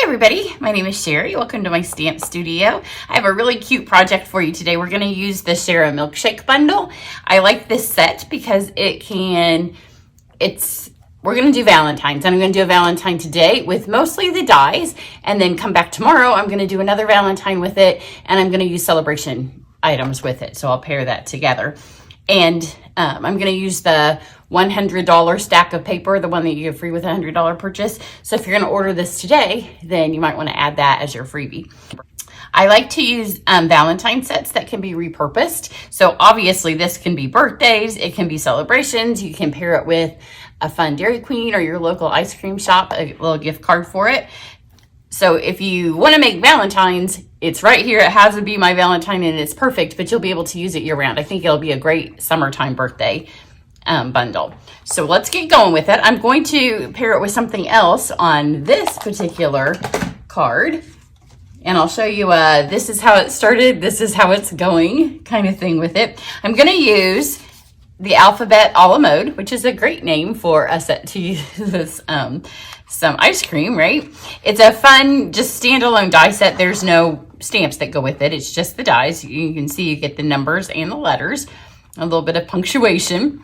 everybody, my name is Sherry. Welcome to my stamp studio. I have a really cute project for you today. We're going to use the Share a Milkshake bundle. I like this set because we're going to do Valentine's, and I'm going to do a Valentine today with mostly the dies, and then come back tomorrow. I'm going to do another Valentine with it, and I'm going to use celebration items with it. So I'll pair that together. And I'm going to use the $100 stack of paper, the one that you get free with a $100 purchase. So if you're going to order this today, then you might want to add that as your freebie. I like to use Valentine sets that can be repurposed. So obviously this can be birthdays, it can be celebrations. You can pair it with a fun Dairy Queen or your local ice cream shop, a little gift card for it. So if you want to make Valentines, it's right here. It has to be my Valentine and it's perfect, but you'll be able to use it year round. I think it'll be a great summertime birthday bundle. So let's get going with it. I'm going to pair it with something else on this particular card. And I'll show you, this is how it started, this is how it's going kind of thing with it. I'm going to use the Alphabet a la mode, which is a great name for a set to use some ice cream, right? It's a fun, just standalone die set. There's no stamps that go with it. It's just the dies. You can see you get the numbers and the letters, a little bit of punctuation.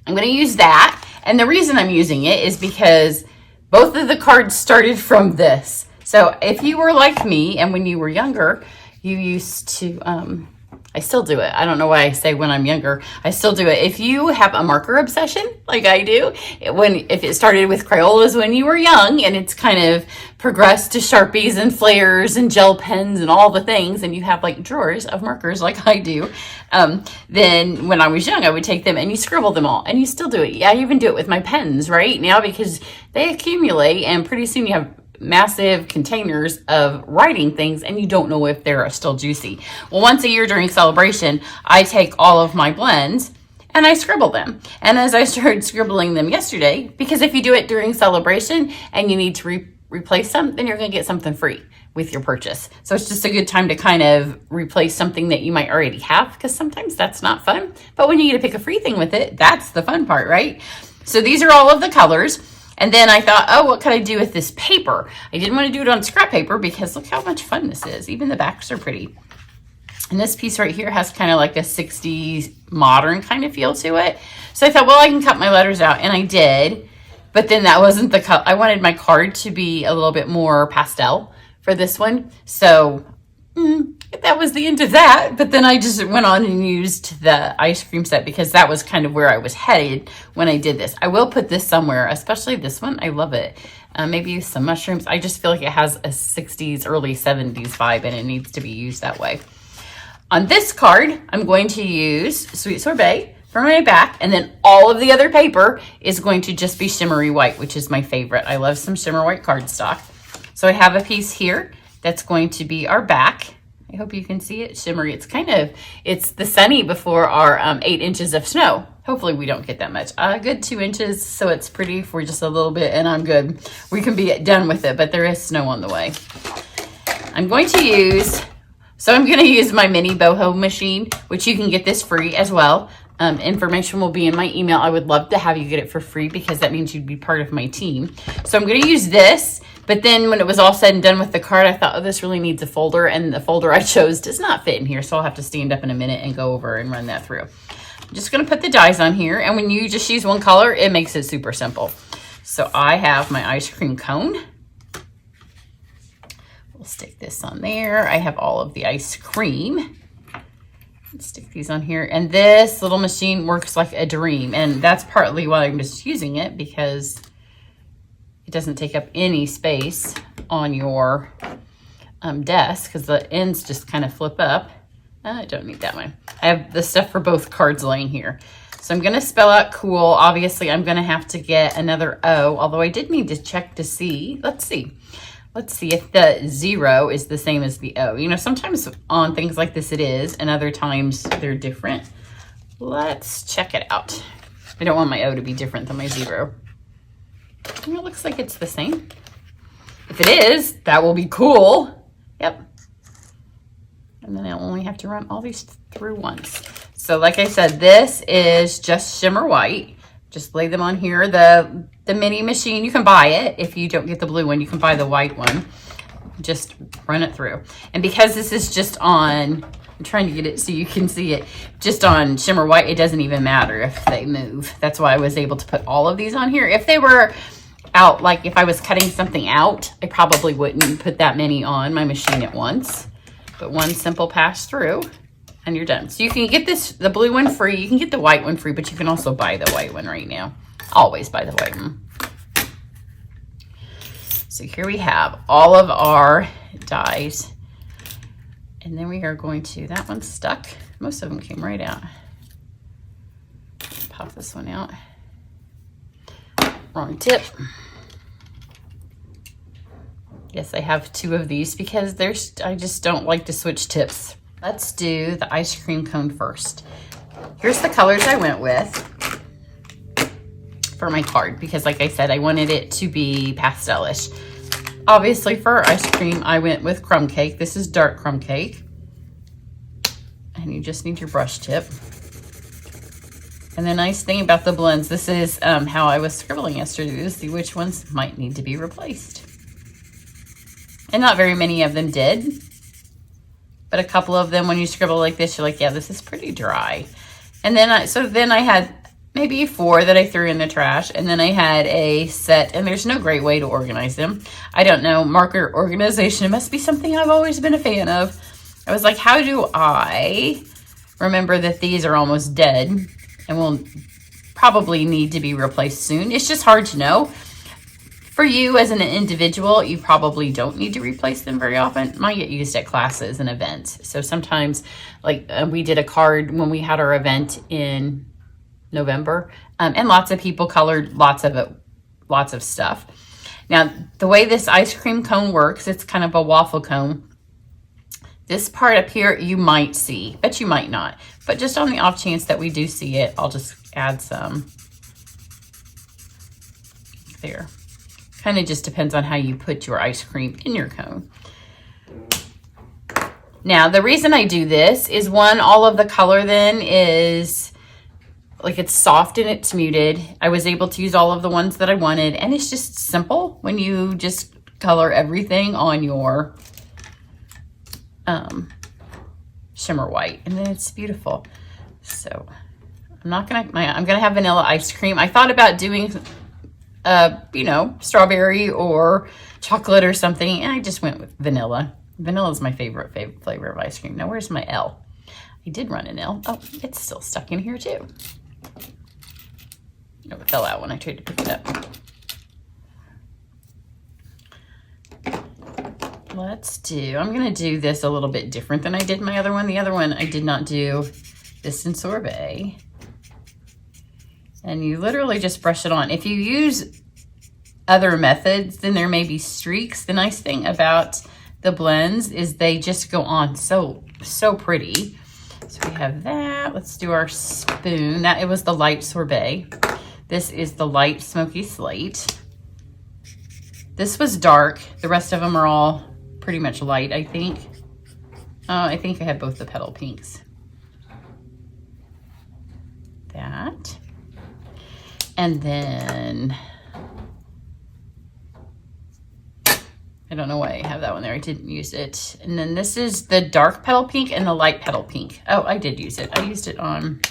I'm going to use that. And the reason I'm using it is because both of the cards started from this. So if you were like me and when you were younger, you used to, I still do it. I don't know why I say when I'm younger. I still do it. If you have a marker obsession like I do, if it started with Crayolas when you were young and it's kind of progressed to Sharpies and flares and gel pens and all the things, and you have like drawers of markers like I do, then when I was young, I would take them and you scribble them all, and you still do it. Yeah, I even do it with my pens right now because they accumulate, and pretty soon you have massive containers of writing things and you don't know if they're still juicy. Well, once a year during celebration, I take all of my blends and I scribble them. And as I started scribbling them yesterday, because if you do it during celebration and you need to replace them, then you're going to get something free with your purchase. So it's just a good time to kind of replace something that you might already have, because sometimes that's not fun. But when you get to pick a free thing with it, that's the fun part, right? So these are all of the colors. And then I thought, oh, what could I do with this paper? I didn't want to do it on scrap paper because look how much fun this is. Even the backs are pretty. And this piece right here has kind of like a 60s modern kind of feel to it. So I thought, well, I can cut my letters out. And I did. But then that wasn't the color. I wanted my card to be a little bit more pastel for this one. So that was the end of that. But then I just went on and used the ice cream set because that was kind of where I was headed when I did this. I will put this somewhere, especially this one. I love it. Maybe some mushrooms. I just feel like it has a 60s, early 70s vibe, and it needs to be used that way. On this card, I'm going to use Sweet Sorbet for my back, and then all of the other paper is going to just be shimmery white, which is my favorite. I love some shimmer white cardstock. So I have a piece here that's going to be our back. I hope you can see it, shimmery. It's the sunny before our 8 inches of snow. Hopefully we don't get that much. A good 2 inches, so it's pretty for just a little bit, and I'm good. We can be done with it, but there is snow on the way. I'm going to use my mini boho machine, which you can get this free as well. Information will be in my email. I would love to have you get it for free because that means you'd be part of my team. So I'm going to use this. But then when it was all said and done with the card, I thought, oh, this really needs a folder. And the folder I chose does not fit in here. So I'll have to stand up in a minute and go over and run that through. I'm just going to put the dies on here. And when you just use one color, it makes it super simple. So I have my ice cream cone. We'll stick this on there. I have all of the ice cream. Let's stick these on here. And this little machine works like a dream. And that's partly why I'm just using it, because it doesn't take up any space on your desk because the ends just kind of flip up. I don't need that one. I have the stuff for both cards laying here. So I'm going to spell out cool. Obviously, I'm going to have to get another O, although I did need to check to see. Let's see if the 0 is the same as the O. You know, sometimes on things like this it is, and other times they're different. Let's check it out. I don't want my O to be different than my 0. It looks like it's the same. If it is, that will be cool. Yep. And then I'll only have to run all these through once. So like I said, this is just shimmer white. Just lay them on here. The the mini machine. You can buy it. If you don't get the blue one, you can buy the white one. Just run it through. And because this is just on, I'm trying to get it so you can see it, just on shimmer white, it doesn't even matter if they move. That's why I was able to put all of these on here. If they were out, like if I was cutting something out, I probably wouldn't put that many on my machine at once. But one simple pass through and you're done. So you can get this, the blue one free. You can get the white one free, but you can also buy the white one right now. Always buy the white one. So here we have all of our dies. And then we are going to, that one's stuck. Most of them came right out. Pop this one out. Wrong tip. Yes, I have 2 of these because I just don't like to switch tips. Let's do the ice cream cone first. Here's the colors I went with for my card because like I said, I wanted it to be pastelish. Obviously for ice cream, I went with crumb cake. This is dark crumb cake. And you just need your brush tip. And the nice thing about the blends, this is how I was scribbling yesterday to see which ones might need to be replaced. And not very many of them did. But a couple of them, when you scribble like this, you're like, yeah, this is pretty dry. And then I had maybe 4 that I threw in the trash. And then I had a set, and there's no great way to organize them. I don't know, marker organization. It must be something I've always been a fan of. I was like, how do I remember that these are almost dead and will probably need to be replaced soon? It's just hard to know. For you as an individual, you probably don't need to replace them very often. Mine get used at classes and events. So sometimes, like we did a card when we had our event in November, and lots of people colored lots of stuff. Now, the way this ice cream cone works, it's kind of a waffle cone. This part up here, you might see, but you might not. But just on the off chance that we do see it, I'll just add some there. Kind of just depends on how you put your ice cream in your cone. Now, the reason I do this is one, all of the color then is like it's soft and it's muted. I was able to use all of the ones that I wanted, and it's just simple when you just color everything on your shimmer white, and then it's beautiful. So I'm gonna have vanilla ice cream. I thought about doing you know, strawberry or chocolate or something, and I just went with vanilla. Vanilla is my favorite flavor of ice cream. Now, where's my L? I did run an L. Oh, it's still stuck in here too. No, it fell out when I tried to pick it up. I'm gonna do this a little bit different than I did my other one. The other one, I did not do this in sorbet. And you literally just brush it on. If you use other methods, then there may be streaks. The nice thing about the blends is they just go on so pretty. So we have that. Let's do our spoon. It was the light sorbet. This is the light smoky slate. This was dark. The rest of them are all pretty much light, I think. I think I had both the petal pinks. That. And then, I don't know why I have that one there. I didn't use it. And then this is the dark petal pink and the light petal pink. Oh, I did use it. I used it on,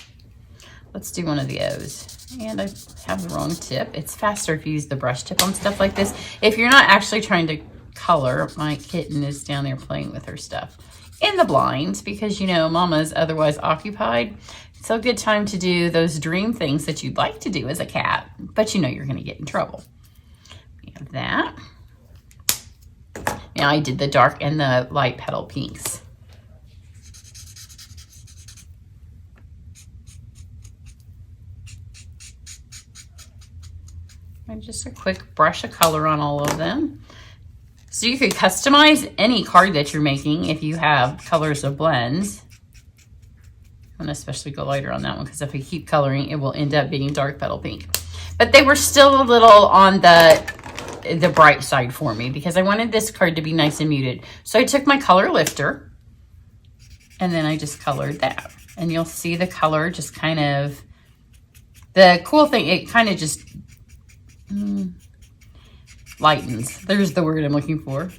let's do one of the O's. And I have the wrong tip. It's faster if you use the brush tip on stuff like this. If you're not actually trying to color, my kitten is down there playing with her stuff in the blinds because, you know, mama's otherwise occupied. So a good time to do those dream things that you'd like to do as a cat, but you know you're going to get in trouble. We have that. Now I did the dark and the light petal pinks. And just a quick brush of color on all of them. So you could customize any card that you're making if you have colors of blends. I'm gonna especially go lighter on that one because if I keep coloring, it will end up being dark petal pink. But they were still a little on the bright side for me because I wanted this card to be nice and muted. So I took my color lifter and then I just colored that. And you'll see the color just kind of, the cool thing, it kind of just lightens. There's the word I'm looking for.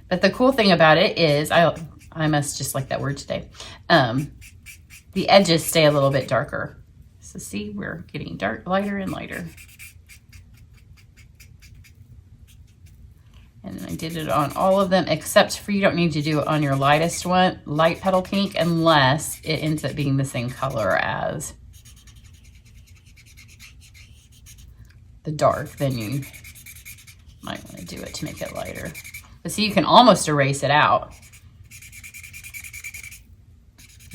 But the cool thing about it is, I must just like that word today. The edges stay a little bit darker. So see, we're getting lighter and lighter. And then I did it on all of them, except for you don't need to do it on your lightest one, light petal pink, unless it ends up being the same color as the dark. Then you might want to do it to make it lighter. But see, you can almost erase it out.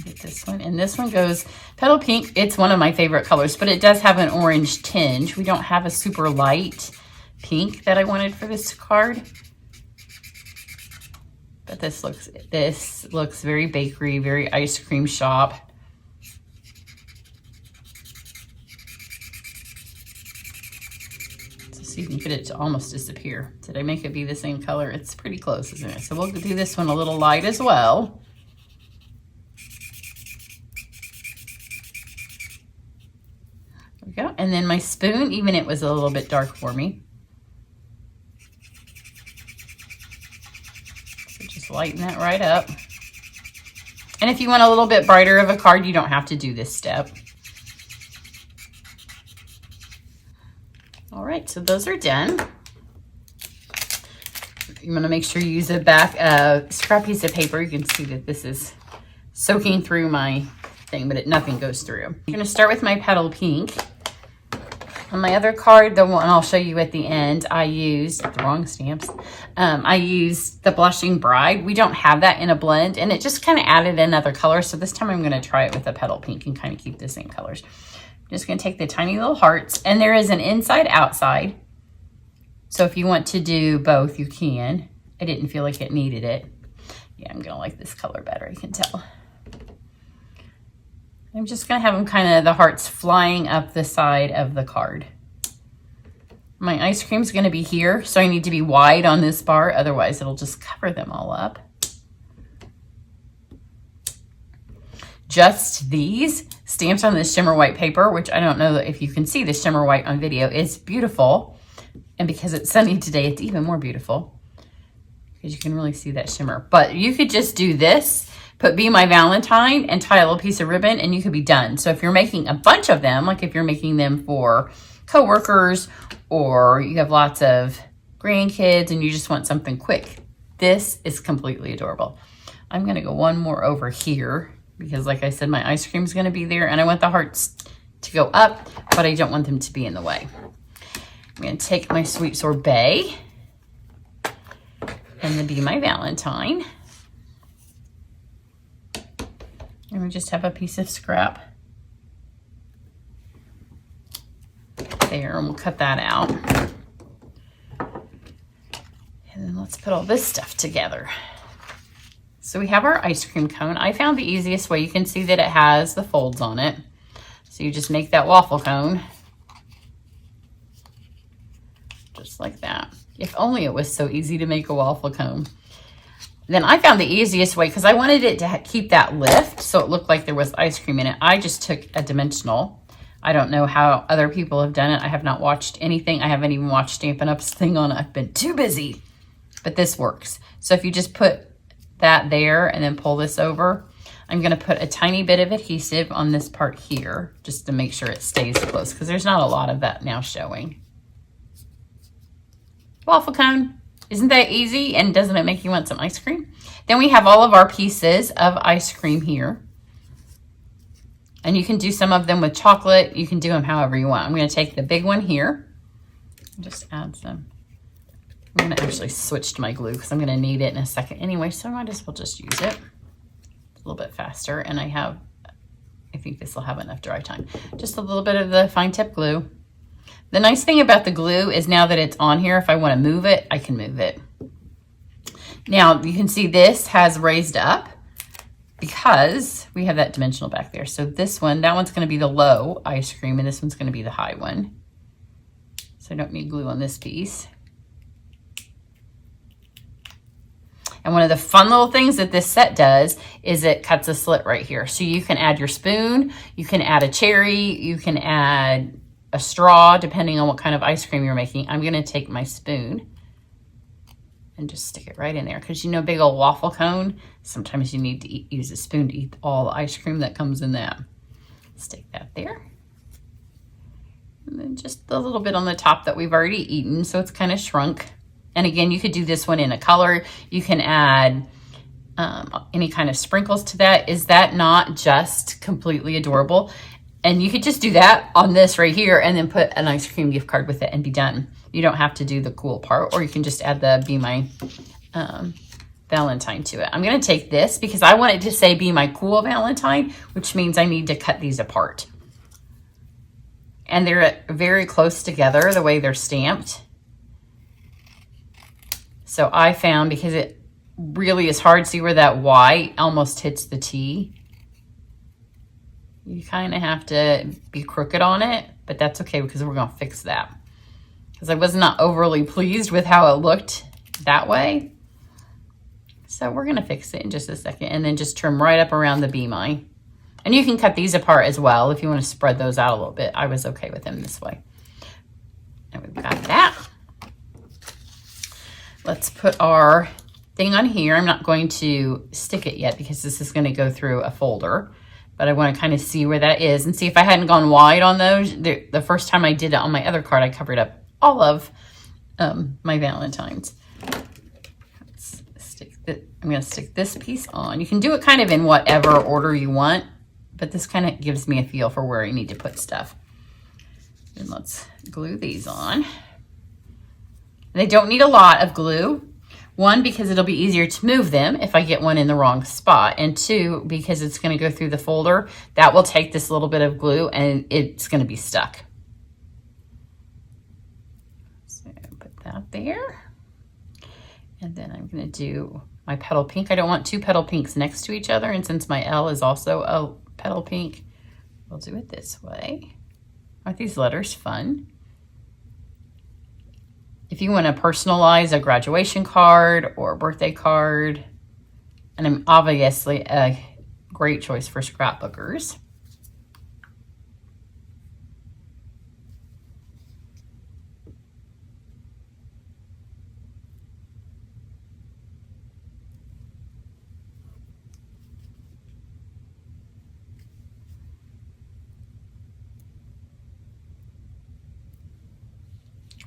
Get this one, and this one goes petal pink. It's one of my favorite colors, but it does have an orange tinge. We don't have a super light pink that I wanted for this card. But this looks very bakery, very ice cream shop. So you can get it to almost disappear. Did I make it be the same color? It's pretty close, isn't it? So we'll do this one a little light as well. There we go. And then my spoon, even it was a little bit dark for me. So just lighten that right up. And if you want a little bit brighter of a card, you don't have to do this step. All right, so those are done. You want to make sure you use a scrap piece of paper. You can see that this is soaking through my thing, but nothing goes through. I'm going to start with my petal pink. On my other card, the one I'll show you at the end, I used the wrong stamps. I used the Blushing Bride. We don't have that in a blend, and it just kind of added another color. So this time I'm going to try it with a petal pink and kind of keep the same colors. I'm just going to take the tiny little hearts, and there is an inside outside. So if you want to do both, you can. I didn't feel like it needed it. Yeah, I'm going to like this color better, I can tell. I'm just going to have them kind of the hearts flying up the side of the card. My ice cream is going to be here, so I need to be wide on this bar. Otherwise, it'll just cover them all up. Just these stamped on this shimmer white paper, which I don't know if you can see the shimmer white on video. It's beautiful. And because it's sunny today, it's even more beautiful because you can really see that shimmer. But you could just do this, put Be My Valentine, and tie a little piece of ribbon, and you could be done. So if you're making a bunch of them, like if you're making them for coworkers or you have lots of grandkids and you just want something quick, this is completely adorable. I'm going to go one more over here because, like I said, my ice cream is going to be there, and I want the hearts to go up, but I don't want them to be in the way. I'm going to take my Sweet Sorbet and the Be My Valentine. And we just have a piece of scrap there, and we'll cut that out. And then let's put all this stuff together. So we have our ice cream cone. I found the easiest way. You can see that it has the folds on it. So you just make that waffle cone. Just like that. If only it was so easy to make a waffle cone. Then I found the easiest way, because I wanted it to keep that lift so it looked like there was ice cream in it. I just took a dimensional. I don't know how other people have done it. I have not watched anything. I haven't even watched Stampin' Up's thing on it. I've been too busy. But this works. So if you just put that there and then pull this over, I'm going to put a tiny bit of adhesive on this part here just to make sure it stays close, because there's not a lot of that now showing. Waffle cone. Isn't that easy? And doesn't it make you want some ice cream? Then we have all of our pieces of ice cream here. And you can do some of them with chocolate. You can do them however you want. I'm going to take the big one here and just add some. I'm going to actually switch to my glue because I'm going to need it in a second anyway, so I might as well just use it. It's a little bit faster, and I think this will have enough dry time. Just a little bit of the fine tip glue. The nice thing about the glue is now that it's on here, if I want to move it, I can move it. Now, you can see this has raised up because we have that dimensional back there. So this one, that one's going to be the low ice cream, and this one's going to be the high one. So I don't need glue on this piece. And one of the fun little things that this set does is it cuts a slit right here. So you can add your spoon, you can add a cherry, you can add a straw, depending on what kind of ice cream you're making. I'm gonna take my spoon and just stick it right in there, because you know, big old waffle cone, sometimes you need to use a spoon to eat all the ice cream that comes in that. Stick that there. And then just a little bit on the top that we've already eaten, so it's kind of shrunk. And again, you could do this one in a color. You can add any kind of sprinkles to that. Is that not just completely adorable? And you could just do that on this right here and then put an ice cream gift card with it and be done. You don't have to do the cool part, or you can just add the Be My Valentine to it. I'm gonna take this because I want it to say Be My Cool Valentine, which means I need to cut these apart. And they're very close together the way they're stamped. So I found, because it really is hard, see where that Y almost hits the T? You kind of have to be crooked on it, but that's okay because we're gonna fix that. Because I was not overly pleased with how it looked that way. So we're gonna fix it in just a second, and then just trim right up around the Be My. And you can cut these apart as well if you want to spread those out a little bit. I was okay with them this way. And we've got that. Let's put our thing on here. I'm not going to stick it yet because this is going to go through a folder, but I want to kind of see where that is and see if I hadn't gone wide on those. The first time I did it on my other card, I covered up all of my Valentines. I'm going to stick this piece on. You can do it kind of in whatever order you want, but this kind of gives me a feel for where I need to put stuff. And let's glue these on. They don't need a lot of glue. One, because it'll be easier to move them if I get one in the wrong spot. And two, because it's going to go through the folder. That will take this little bit of glue and it's going to be stuck. So put that there. And then I'm going to do my petal pink. I don't want two petal pinks next to each other. And since my L is also a petal pink, we'll do it this way. Aren't these letters fun? If you want to personalize a graduation card or a birthday card, and I'm obviously a great choice for scrapbookers.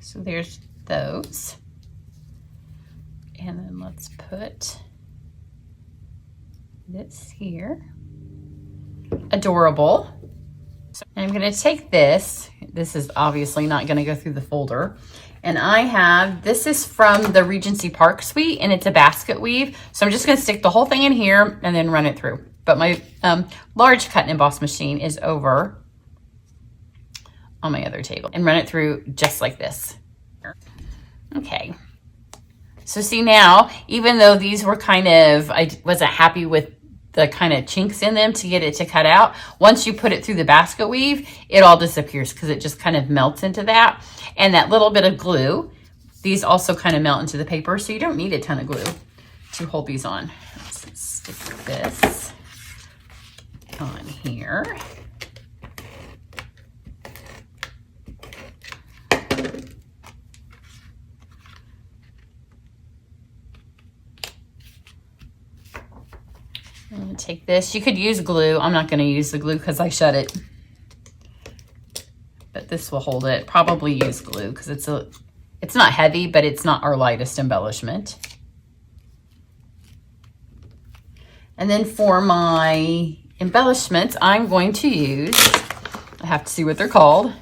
So there's those. And then let's put this here. Adorable. So I'm going to take this. This is obviously not going to go through the folder. And I have, this is from the Regency Park Suite, and it's a basket weave. So I'm just going to stick the whole thing in here and then run it through. But my large cut and emboss machine is over on my other table, and run it through just like this. Okay. So see now, even though these were kind of, I wasn't happy with the kind of chinks in them to get it to cut out, once you put it through the basket weave, it all disappears because it just kind of melts into that. And that little bit of glue, these also kind of melt into the paper, so you don't need a ton of glue to hold these on. Let's stick this on here. I'm going to take this. You could use glue. I'm not going to use the glue because I shut it. But this will hold it. Probably use glue because it's not heavy, but it's not our lightest embellishment. And then for my embellishments, I'm going to use, I have to see what they're called,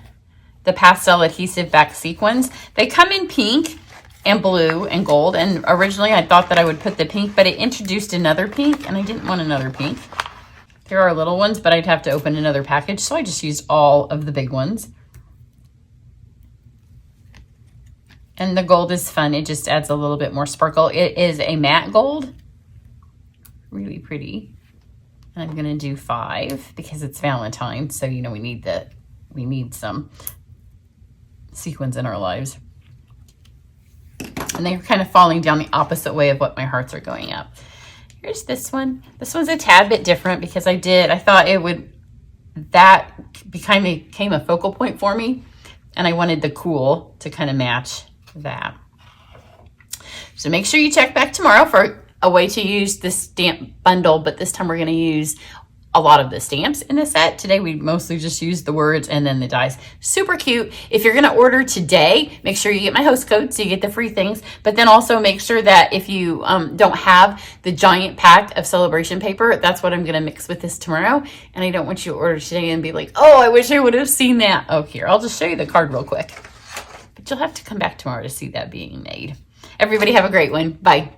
the pastel adhesive back sequins. They come in pink and blue and gold, and originally I thought that I would put the pink, but it introduced another pink and I didn't want another pink. There are little ones, but I'd have to open another package, so I just used all of the big ones. And the gold is fun. It just adds a little bit more sparkle. It is a matte gold, really pretty. And I'm gonna do 5 because it's Valentine's, so you know we need some sequins in our lives. And they're kind of falling down the opposite way of what my hearts are going up. Here's this one. This one's a tad bit different because I thought that became a focal point for me. And I wanted the cool to kind of match that. So make sure you check back tomorrow for a way to use the stamp bundle, but this time we're going to use a lot of the stamps in the set. Today we mostly just used the words and then the dies. Super cute. If you're going to order today, make sure you get my host code so you get the free things, but then also make sure that if you don't have the giant pack of celebration paper, that's what I'm going to mix with this tomorrow. And I don't want you to order today and be like, oh, I wish I would have seen that. Oh, here, I'll just show you the card real quick. But you'll have to come back tomorrow to see that being made. Everybody have a great one. Bye.